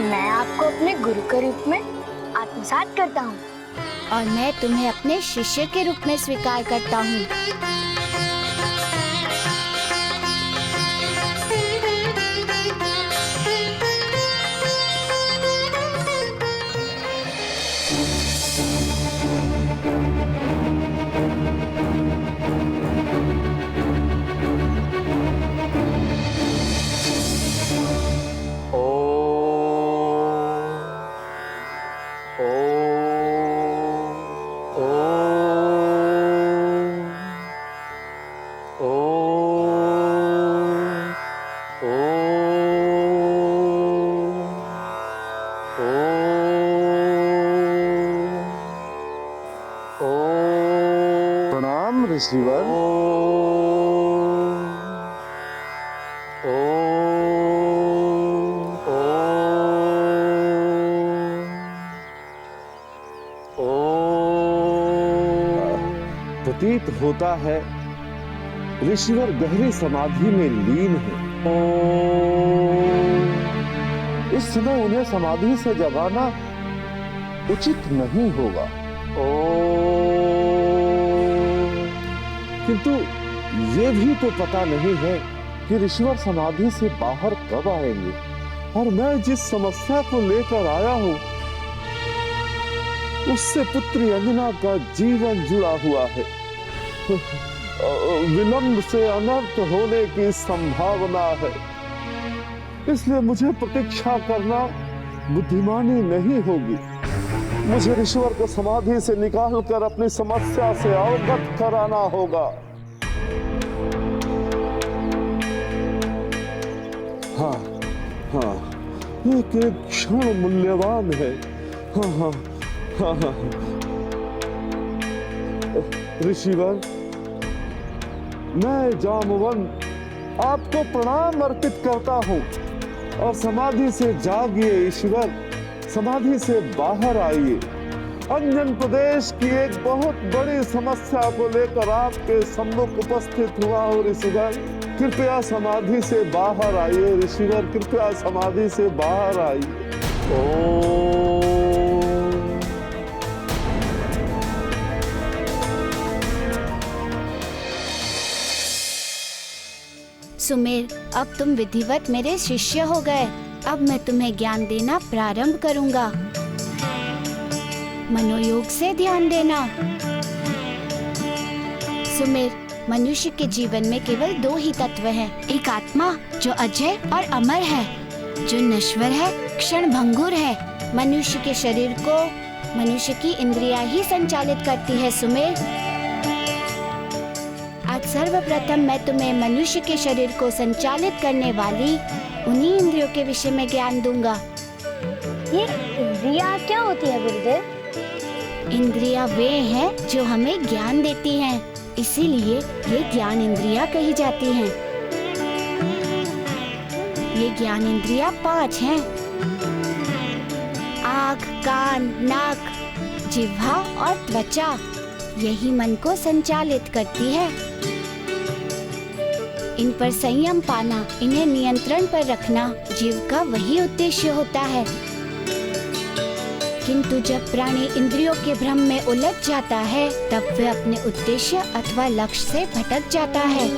मैं आपको अपने गुरु के रूप में आत्मसात करता हूँ और मैं तुम्हें अपने शिष्य के रूप में स्वीकार करता हूँ। प्रणाम ऋषिवर। प्रतीत होता है ऋषिवर गहरी समाधि में लीन है। इस समय उन्हें समाधि से जगाना उचित नहीं होगा। किंतु ये भी तो पता नहीं है कि ऋषिवर समाधि से बाहर कब आएंगे, और मैं जिस समस्या को लेकर आया हूँ उससे पुत्री अंजना का जीवन जुड़ा हुआ है। विलंब से अनर्थ होने की संभावना है, इसलिए मुझे प्रतीक्षा करना बुद्धिमानी नहीं होगी। मुझे ऋषिवर को समाधि से निकालकर अपनी समस्या से अवगत कराना होगा। हाँ, एक क्षण मूल्यवान है। हाँ। ऋषिवर, मैं जामवंत आपको प्रणाम अर्पित करता हूँ और समाधि से जागिए ईश्वर, समाधि से बाहर आइए। अंजन प्रदेश की एक बहुत बड़ी समस्या को लेकर आपके सम्मुख उपस्थित हुआ हूँ ऋषिवर। कृपया समाधि से बाहर आइए ऋषिवर, कृपया समाधि से बाहर आइए। ओम। सुमेर, अब तुम विधिवत मेरे शिष्य हो गए। अब मैं तुम्हें ज्ञान देना प्रारंभ करूंगा। मनोयोग से ध्यान देना। सुमेर, मनुष्य के जीवन में केवल दो ही तत्व हैं। एक आत्मा जो अजय और अमर है, जो नश्वर है, क्षण भंगुर है। मनुष्य के शरीर को मनुष्य की इंद्रियां ही संचालित करती है। सुमेर, आज सर्वप्रथम मैं तुम्हें मनुष्य के शरीर को संचालित करने वाली उन्हीं इंद्रियों के विषय में ज्ञान दूंगा। ये इंद्रियां क्या होती है गुरुदेव? इंद्रियां वे हैं जो हमें ज्ञान देती हैं, इसीलिए ये ज्ञान इंद्रियां कही जाती हैं। ये ज्ञान इंद्रियां 5 हैं। आँख, कान, नाक, जिह्वा और त्वचा, यही मन को संचालित करती है। इन पर संयम पाना, इन्हें नियंत्रण पर रखना जीव का वही उद्देश्य होता है। किंतु जब प्राणी इंद्रियों के भ्रम में उलझ जाता है, तब वह अपने उद्देश्य अथवा लक्ष्य से भटक जाता है।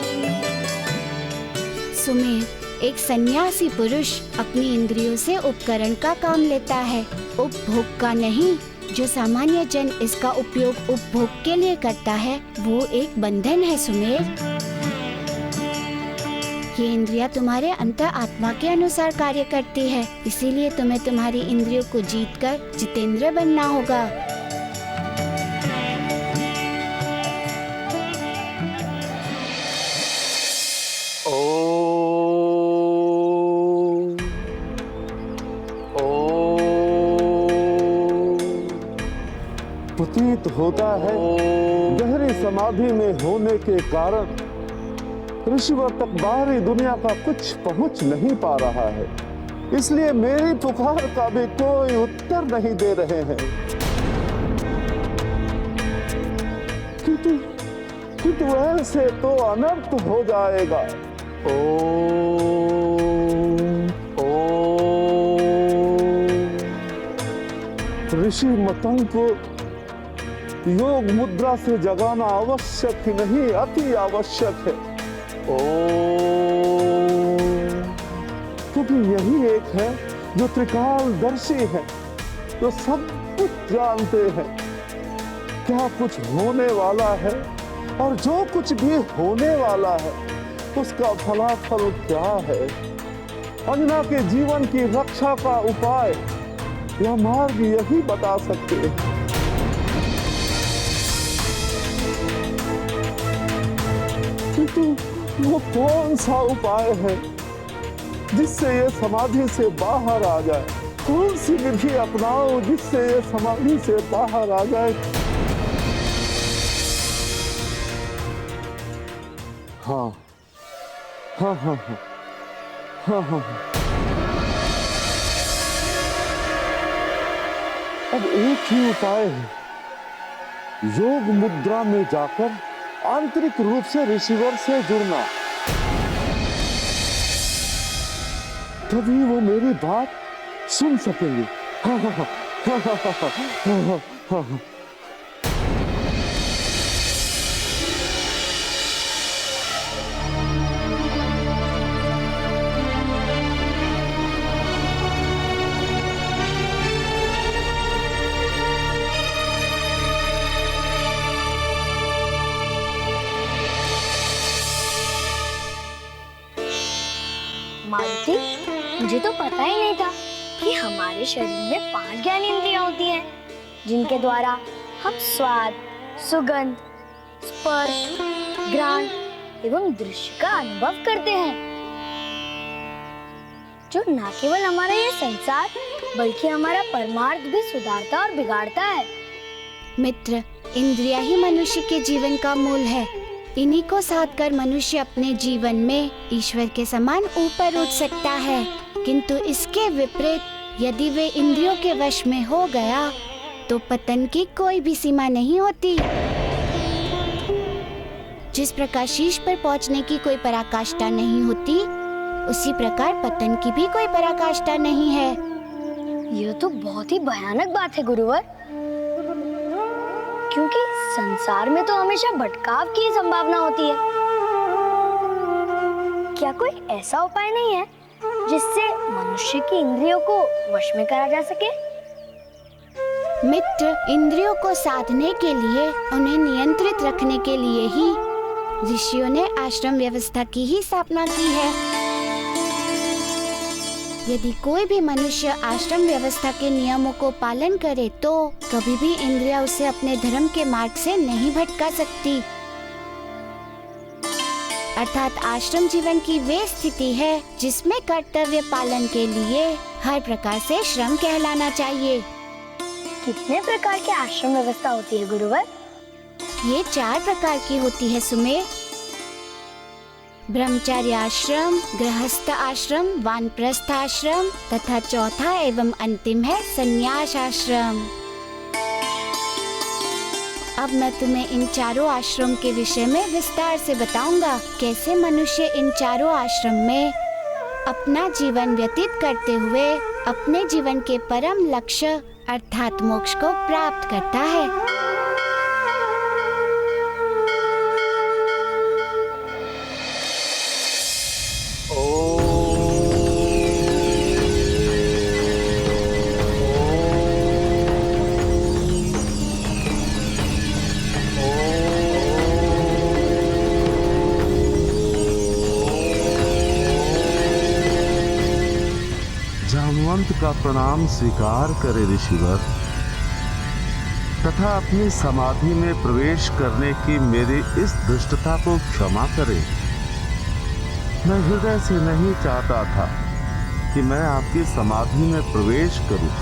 सुमेर, एक सन्यासी पुरुष अपनी इंद्रियों से उपकरण का काम लेता है, उपभोग का नहीं। जो सामान्य जन इसका उपयोग उपभोग के लिए करता है, वो एक बंधन है सुमेर। ये इंद्रियां तुम्हारे अंतर आत्मा के अनुसार कार्य करती है, इसीलिए तुम्हें तुम्हारी इंद्रियों को जीतकर जितेंद्र बनना होगा। प्रतीत होता है गहरी समाधि में होने के कारण ऋषिवर तक बाहरी दुनिया का कुछ पहुंच नहीं पा रहा है, इसलिए मेरी पुकार का भी कोई उत्तर नहीं दे रहे हैं। किंतु ऐसे तो अनर्थ हो जाएगा। ऋषि मतंग को योग मुद्रा से जगाना आवश्यक ही नहीं, अति आवश्यक है। क्योंकि यही एक है जो त्रिकालदर्शी है, जो सब कुछ जानते हैं, क्या कुछ होने वाला है और जो कुछ भी होने वाला है उसका फलाफल क्या है। अंजना के जीवन की रक्षा का उपाय या मार्ग यही बता सकते हैं। किंतु वो कौन सा उपाय है जिससे ये समाधि से बाहर आ जाए? कौन सी विधि अपनाओ जिससे ये समाधि से बाहर आ जाए? हाँ हाँ हाँ हाँ हाँ हाँ हाँ। अब एक ही उपाय है, योग मुद्रा में जाकर आंतरिक रूप से ऋषिवर से जुड़ना। तभी वो मेरी बात सुन सकेंगे। हाँ हाँ हाँ हाँ हाँ हाँ हाँ हाँ हाँ। मालती, मुझे तो पता ही नहीं था कि हमारे शरीर में 5 ज्ञानेंद्रियां होती हैं, जिनके द्वारा हम स्वाद, सुगंध, स्पर्श, घ्राण एवं दृश्य का अनुभव करते हैं, जो न केवल हमारा ये संसार बल्कि हमारा परमार्थ भी सुधारता और बिगाड़ता है। मित्र, इंद्रियां ही मनुष्य के जीवन का मूल है। इन्हीं को साध कर मनुष्य अपने जीवन में ईश्वर के समान ऊपर उठ सकता है। किंतु इसके विपरीत यदि वे इंद्रियों के वश में हो गया तो पतन की कोई भी सीमा नहीं होती। जिस प्रकार शीश पर पहुंचने की कोई पराकाष्ठा नहीं होती, उसी प्रकार पतन की भी कोई पराकाष्ठा नहीं है। यह तो बहुत ही भयानक बात है गुरुवर, क्योंकि संसार में तो हमेशा भटकाव की संभावना होती है। क्या कोई ऐसा उपाय नहीं है जिससे मनुष्य की इंद्रियों को वश में करा जा सके? मित्र, इंद्रियों को साधने के लिए, उन्हें नियंत्रित रखने के लिए ही ऋषियों ने आश्रम व्यवस्था की ही स्थापना की है। यदि कोई भी मनुष्य आश्रम व्यवस्था के नियमों को पालन करे तो कभी भी इंद्रियां उसे अपने धर्म के मार्ग से नहीं भटका सकती। अर्थात आश्रम जीवन की वे स्थिति है जिसमें कर्तव्य पालन के लिए हर प्रकार से श्रम कहलाना चाहिए। कितने प्रकार की आश्रम व्यवस्था होती है गुरुवर? ये 4 प्रकार की होती है सुमेर। ब्रह्मचर्य आश्रम, गृहस्थ आश्रम, वानप्रस्थ आश्रम तथा चौथा एवं अंतिम है संन्यास आश्रम। अब मैं तुम्हें इन चारों आश्रम के विषय में विस्तार से बताऊंगा, कैसे मनुष्य इन चारों आश्रम में अपना जीवन व्यतीत करते हुए अपने जीवन के परम लक्ष्य अर्थात मोक्ष को प्राप्त करता है। जामवंत का प्रणाम स्वीकार करे ऋषिवर, तथा अपनी समाधि में प्रवेश करने की मेरी इस दुष्टता को क्षमा करे। मैं हृदय से नहीं चाहता था कि मैं आपकी समाधि में प्रवेश करूं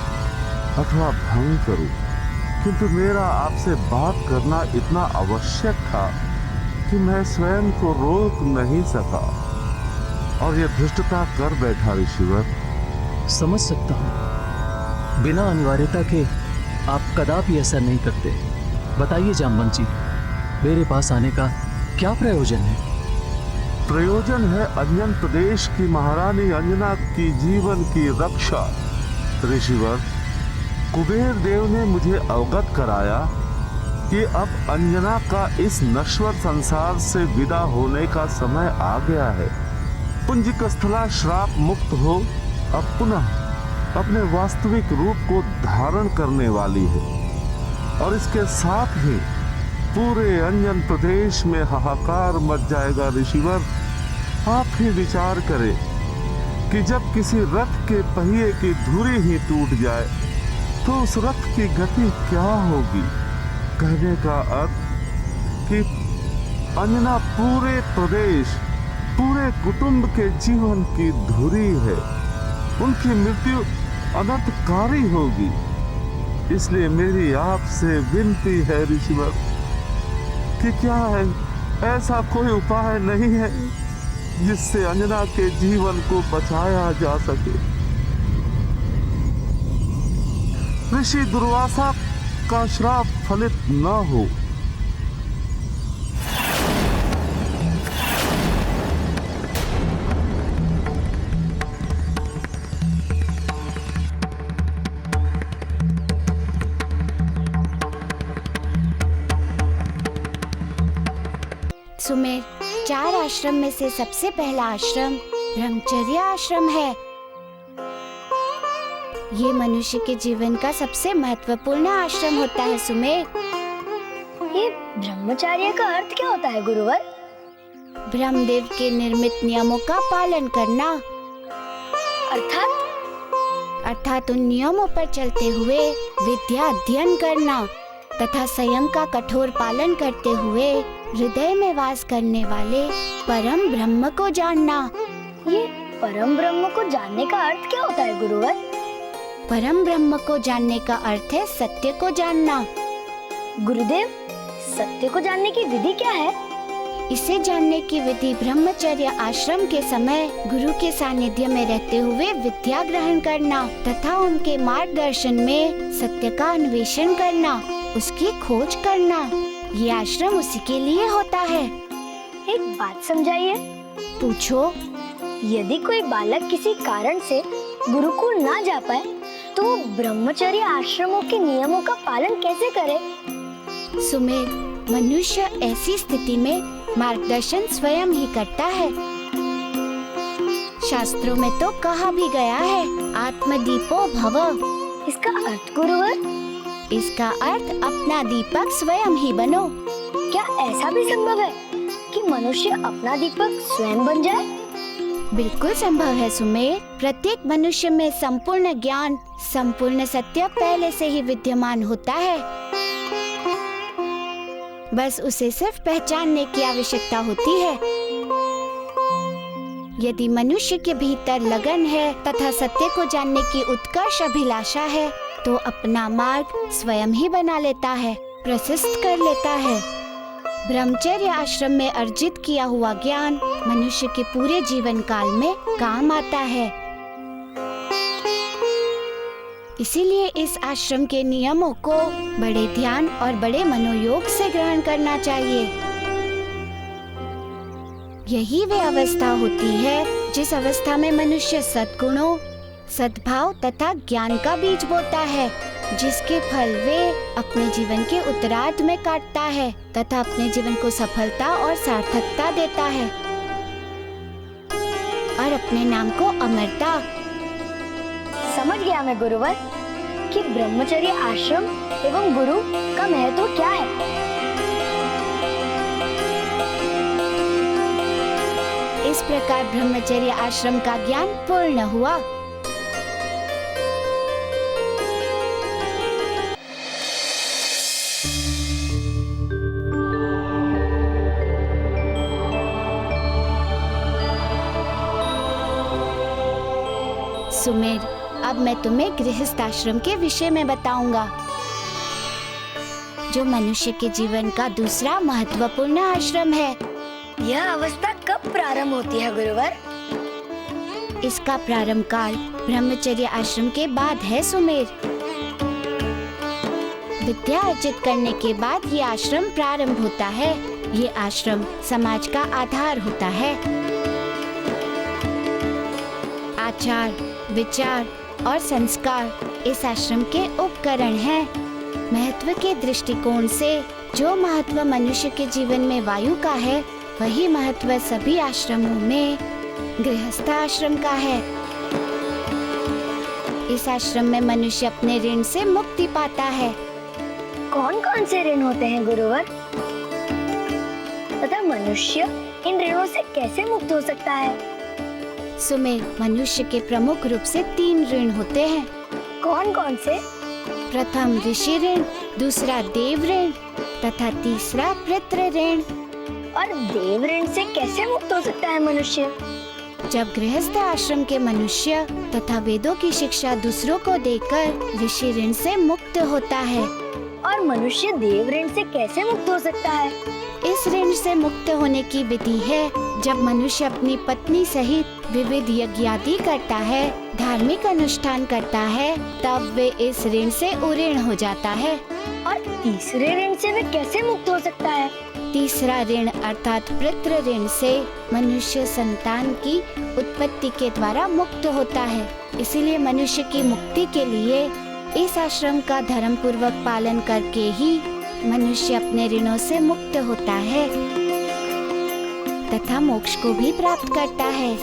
अथवा भंग करूं, किंतु मेरा आपसे बात करना इतना आवश्यक था कि मैं स्वयं को रोक नहीं सका और यह दुष्टता कर बैठा ऋषिवर। समझ सकता हूँ, बिना अनिवार्यता के आप कदापि ऐसा नहीं करते। बताइए जामवंत जी, मेरे पास आने का क्या प्रयोजन है? प्रयोजन है अंजन प्रदेश की महारानी अंजना की जीवन की रक्षा। ऋषिवर, कुबेर देव ने मुझे अवगत कराया कि अब अंजना का इस नश्वर संसार से विदा होने का समय आ गया है। पुंजिकस्थला श्राप मुक्त हो अब पुनः अपने वास्तविक रूप को धारण करने वाली है और इसके साथ ही पूरे अंजन प्रदेश में हाहाकार मच जाएगा। ऋषिवर, आप ही विचार करें कि जब किसी रथ के पहिए की धुरी ही टूट जाए तो उस रथ की गति क्या होगी। कहने का अर्थ कि अंजना पूरे प्रदेश, पूरे कुटुंब के जीवन की धुरी है। उनकी मृत्यु अनर्थकारी होगी। इसलिए मेरी आपसे विनती है ऋषिवर कि क्या है ऐसा कोई उपाय नहीं है जिससे अंजना के जीवन को बचाया जा सके। ऋषि दुर्वासा का श्राप फलित न हो। सुमेर, 4 आश्रम में से सबसे पहला आश्रम ब्रह्मचर्य आश्रम है। ये मनुष्य के जीवन का सबसे महत्वपूर्ण आश्रम होता है सुमेर। ये ब्रह्मचर्य का अर्थ क्या होता है गुरुवर? ब्रह्मदेव के निर्मित नियमों का पालन करना, अर्थात उन नियमों पर चलते हुए विद्या अध्ययन करना तथा संयम का कठोर पालन करते हुए हृदय में वास करने वाले परम ब्रह्म को जानना। ये परम ब्रह्म को जानने का अर्थ क्या होता है गुरुवर? परम ब्रह्म को जानने का अर्थ है सत्य को जानना। गुरुदेव, सत्य को जानने की विधि क्या है? इसे जानने की विधि ब्रह्मचर्य आश्रम के समय गुरु के सानिध्य में रहते हुए विद्या ग्रहण करना तथा उनके मार्गदर्शन में सत्य का अन्वेषण करना, उसकी खोज करना। ये आश्रम उसी के लिए होता है। एक बात समझाइए। पूछो। यदि कोई बालक किसी कारण से गुरुकुल ना जा पाए तो वो ब्रह्मचर्य आश्रमों के नियमों का पालन कैसे करे? सुमेर, मनुष्य ऐसी स्थिति में मार्गदर्शन स्वयं ही करता है। शास्त्रों में तो कहा भी गया है, आत्मदीपो भव। इसका अर्थ गुरुवर? इसका अर्थ अपना दीपक स्वयं ही बनो। क्या ऐसा भी संभव है कि मनुष्य अपना दीपक स्वयं बन जाए? बिल्कुल संभव है सुमेर। प्रत्येक मनुष्य में संपूर्ण ज्ञान, संपूर्ण सत्य पहले से ही विद्यमान होता है। बस उसे सिर्फ पहचानने की आवश्यकता होती है। यदि मनुष्य के भीतर लगन है तथा सत्य को जानने की उत्कर्ष अभिलाषा है, तो अपना मार्ग स्वयं ही बना लेता है, प्रशस्त कर लेता है। ब्रह्मचर्य आश्रम में अर्जित किया हुआ ज्ञान मनुष्य के पूरे जीवन काल में काम आता है। इसीलिए इस आश्रम के नियमों को बड़े ध्यान और बड़े मनोयोग से ग्रहण करना चाहिए। यही वे अवस्था होती है जिस अवस्था में मनुष्य सद्गुणों, सद्भाव तथा ज्ञान का बीज बोता है, जिसके फल वे अपने जीवन के उत्तरार्ध में काटता है तथा अपने जीवन को सफलता और सार्थकता देता है और अपने नाम को अमरता। समझ गया मैं गुरुवर कि ब्रह्मचर्य आश्रम एवं गुरु का महत्व क्या है। इस प्रकार ब्रह्मचर्य आश्रम का ज्ञान पूर्ण हुआ। सुमेर, अब मैं तुम्हें गृहस्थ आश्रम के विषय में बताऊंगा, जो मनुष्य के जीवन का दूसरा महत्वपूर्ण आश्रम है। यह अवस्था कब प्रारंभ होती है गुरुवर? इसका प्रारंभ काल ब्रह्मचर्य आश्रम के बाद है सुमेर। विद्या अर्जित करने के बाद ये आश्रम प्रारंभ होता है। ये आश्रम समाज का आधार होता है। आचार, विचार और संस्कार इस आश्रम के उपकरण हैं। महत्व के दृष्टिकोण से जो महत्व मनुष्य के जीवन में वायु का है, वही महत्व सभी आश्रमों में गृहस्थ आश्रम का है। इस आश्रम में मनुष्य अपने ऋण से मुक्ति पाता है। कौन कौन से ऋण होते हैं गुरुवर? तथा मनुष्य इन ऋणों से कैसे मुक्त हो सकता है? सुमेर, मनुष्य के प्रमुख रूप से 3 ऋण होते हैं। कौन कौन से? प्रथम ऋषि ऋण, दूसरा देव ऋण तथा तीसरा पितृ ऋण। और देव ऋण से कैसे मुक्त हो सकता है मनुष्य? जब गृहस्थ आश्रम के मनुष्य तथा वेदों की शिक्षा दूसरों को देकर ऋषि ऋण से मुक्त होता है। और मनुष्य देव ऋण से कैसे मुक्त हो सकता है? इस ऋण से मुक्त होने की विधि है जब मनुष्य अपनी पत्नी सहित विविध यज्ञ आदि करता है, धार्मिक अनुष्ठान करता है, तब वे इस ऋण से उऋण हो जाता है। और तीसरे ऋण से वे कैसे मुक्त हो सकता है? तीसरा ऋण अर्थात पितृ ऋण से मनुष्य संतान की उत्पत्ति के द्वारा मुक्त होता है। इसीलिए मनुष्य की मुक्ति के लिए इस आश्रम का धर्म पूर्वक पालन करके ही मनुष्य अपने ऋणों से मुक्त होता है तथा मोक्ष को भी प्राप्त करता है।